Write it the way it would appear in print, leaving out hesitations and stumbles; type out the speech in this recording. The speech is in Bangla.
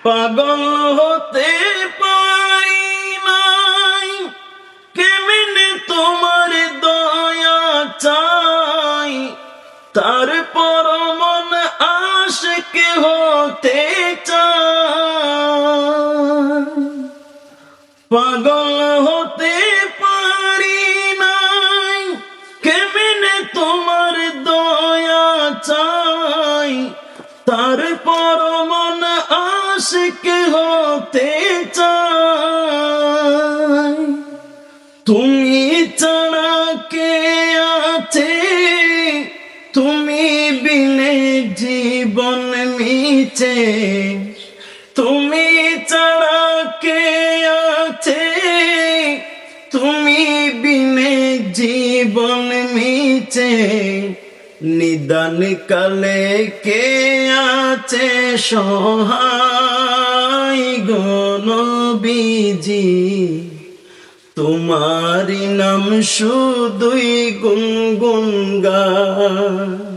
পাগল হতে পারি নাই, কেমনে তোমার দয়া চাই, তারপর মন আশিক হতে চাই। পাগল হতে পারি নাই, কেমনে তোমার দয়া চাই, তারপর মন আশিক হতে চাই। তুমি ছাড়া কে আছে, তুমি বিনে জীবন মিছে, তুমি ছাড়া কে আছে, তুমি বিনে জীবন মিছে। নিদান কালে কে আছে সহায় গো নবীজি, তোমারি নাম শুধুই গুনগুন গায়।